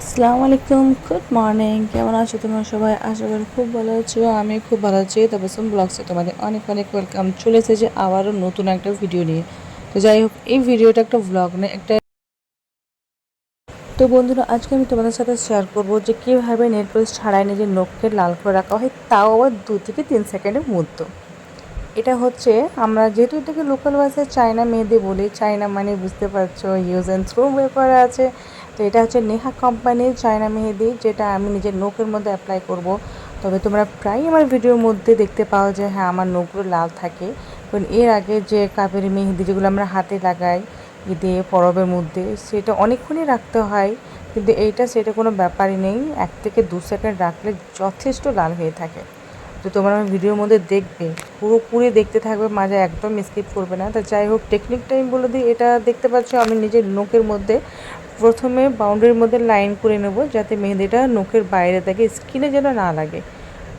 আসসালামু আলাইকুম, good morning. কেমন আছো তোমরা সবাই? আশা করি খুব ভালো আছো। আমি খুব ভালো আছি। তাপসম ব্লগসে তোমাদের অনেক অনেক ওয়েলকাম। চলে এসেছে আবারও নতুন একটা ভিডিও নিয়ে। তো যাই হোক, এই ভিডিওটা একটা ব্লগ না, একটা। তো বন্ধুরা, আজকে আমি তোমাদের সাথে শেয়ার করব যে কীভাবে নেল পলিশ ছাড়াই নিজের নখকে লাল করে রাখা হয়, তাও আবার 2 থেকে 3 সেকেন্ডের মধ্যে। এটা হচ্ছে, আমরা যেহেতু এটাকে লোকাল ভাষায় চায়না মেহেদি বলি, চায়না মানে বুঝতে পারছো, ইউজ অ্যান্ড থ্রো করা আছে। তো এটা হচ্ছে নেহা কোম্পানির চায়না মেহেদি, যেটা আমি নিজের নখের মধ্যে অ্যাপ্লাই করব। তবে তোমরা প্রায় আমার ভিডিওর মধ্যে দেখতে পাও যে হ্যাঁ, আমার নখগুলো লাল থাকে। কারণ এর আগে যে কাবেরি মেহেদি যেগুলো আমরা হাতে লাগাই ঈদে পরবের মধ্যে, সেটা অনেকক্ষণই রাখতে হয়, কিন্তু এইটা সেটা কোনো ব্যাপারই নেই, 1 থেকে 2 সেকেন্ড রাখলে যথেষ্ট লাল হয়ে থাকে। তো তোমরা আমার ভিডিওর মধ্যে দেখবে, পুরোপুরি দেখতে থাকবে, মাঝে একদম স্কিপ করবে না। তো যাই হোক, টেকনিকটা আমি বলে দিই। এটা দেখতে পাচ্ছ, আমি নিজের নখের মধ্যে প্রথমে বাউন্ডারির মধ্যে লাইন করে নেব, যাতে মেহেদিটা নখের বাইরে থাকে, স্কিনে যেন না লাগে।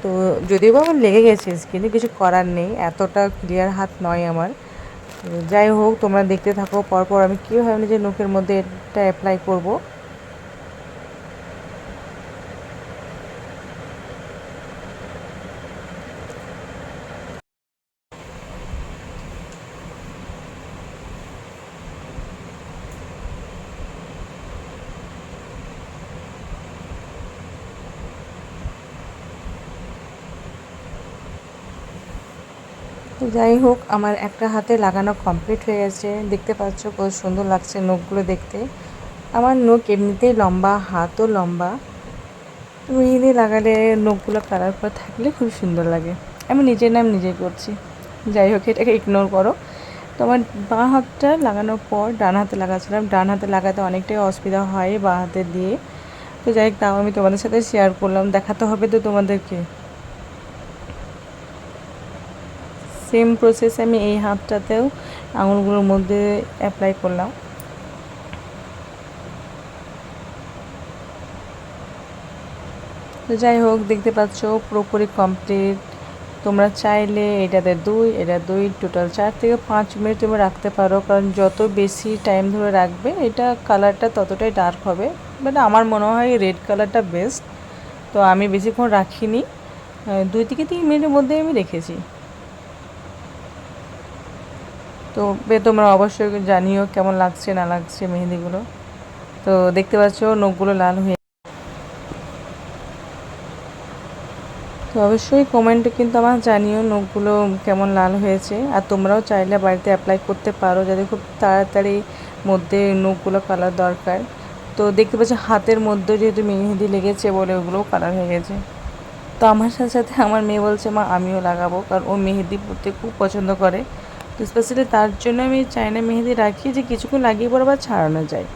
তো যদিও বা আমার লেগে গেছে স্কিনে, কিছু করার নেই, এতটা ক্লিয়ার হাত নয় আমার। তো যাই হোক, তোমরা দেখতে থাকো পরপর আমি কীভাবে নিজের নখের মধ্যে এটা অ্যাপ্লাই করব। তো যাই হোক, আমার একটা হাতে লাগানো কমপ্লিট হয়ে গেছে। দেখতে পাচ্ছ কত সুন্দর লাগছে নখগুলো দেখতে। আমার নখ এমনিতেই লম্বা, হাতও লম্বা। মেহেদি লাগালে নখগুলো কালার করা থাকলে খুব সুন্দর লাগে। আমি নিজের নাম নিজেই করছি। যাই হোক, এটাকে ইগনোর করো। তো আমার বাঁ হাতটা লাগানোর পর ডান হাতে লাগাচ্ছিলাম। ডান হাতে লাগাতে অনেকটাই অসুবিধা হয় বাঁ হাতে দিয়ে। তো যাই হোক, তাও আমি তোমাদের সাথে শেয়ার করলাম, দেখাতে হবে তো তোমাদেরকে। সেম প্রসেস আমি এই হাতটাতেও আঙুলগুলোর মধ্যে অ্যাপ্লাই করলাম। তো যাই হোক, দেখতে পাচ্ছ পুরোপুরি কমপ্লিট। তোমরা চাইলে এটাতে দুই টোটাল 4 থেকে 5 মিনিট তুমি রাখতে পারো, কারণ যত বেশি টাইম ধরে রাখবে এটা কালারটা ততটাই ডার্ক হবে। মানে আমার মনে হয় রেড কালারটা বেস্ট। তো আমি বেশিক্ষণ রাখিনি, 2 থেকে 3 মিনিটের মধ্যে আমি রেখেছি। তো তোমরা অবশ্যই জানিও কেমন লাগছে না লাগছে মেহেদিগুলো। তো দেখতে পাচ্ছ নখগুলো লাল হয়ে। তো অবশ্যই কমেন্টে কিন্তু আমার জানিও নখগুলো কেমন লাল হয়েছে। আর তোমরাও চাইলে বাড়িতে অ্যাপ্লাই করতে পারো, যাতে খুব তাড়াতাড়ি মধ্যে নখগুলো কালার দরকার। তো দেখতে পাচ্ছি হাতের মধ্যে যেহেতু মেহেদি লেগেছে বলে ওগুলোও কালার হয়ে গেছে। তো আমার সাথে সাথে আমার মেয়ে বলছে মা আমিও লাগাবো, কারণ ও মেহেদি পরতে খুব পছন্দ করে। তো স্পেশালি তার জন্য আমি চায়না মেহেদি রাখি, যে কিছুক্ষণ লাগিয়ে পর আবার ছাড়ানো যায়।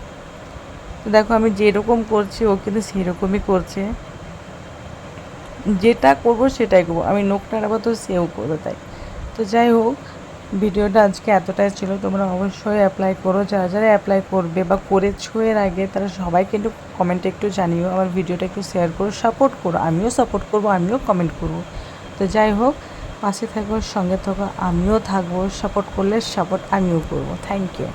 তো দেখো, আমি যেরকম করছি ও কিন্তু সেরকমই করছে। যেটা করবো সেটাই করবো, আমি নখ নাড়াবো তো সেও করবে তাই। তো যাই হোক, ভিডিওটা আজকে এতটাই ছিল। তোমরা অবশ্যই অ্যাপ্লাই করো, যারা যারা অ্যাপ্লাই করবে বা করেছো এর আগে, তারা সবাই কিন্তু কমেন্টে একটু জানিও, আমার ভিডিওটা একটু শেয়ার করো, সাপোর্ট করো। আমিও সাপোর্ট করবো, আমিও কমেন্ট করব। তো যাই হোক, পাশে থাকো, সঙ্গে থাকো, আমিও থাকবো। সাপোর্ট করলে সাপোর্ট আমিও করবো। Thank you.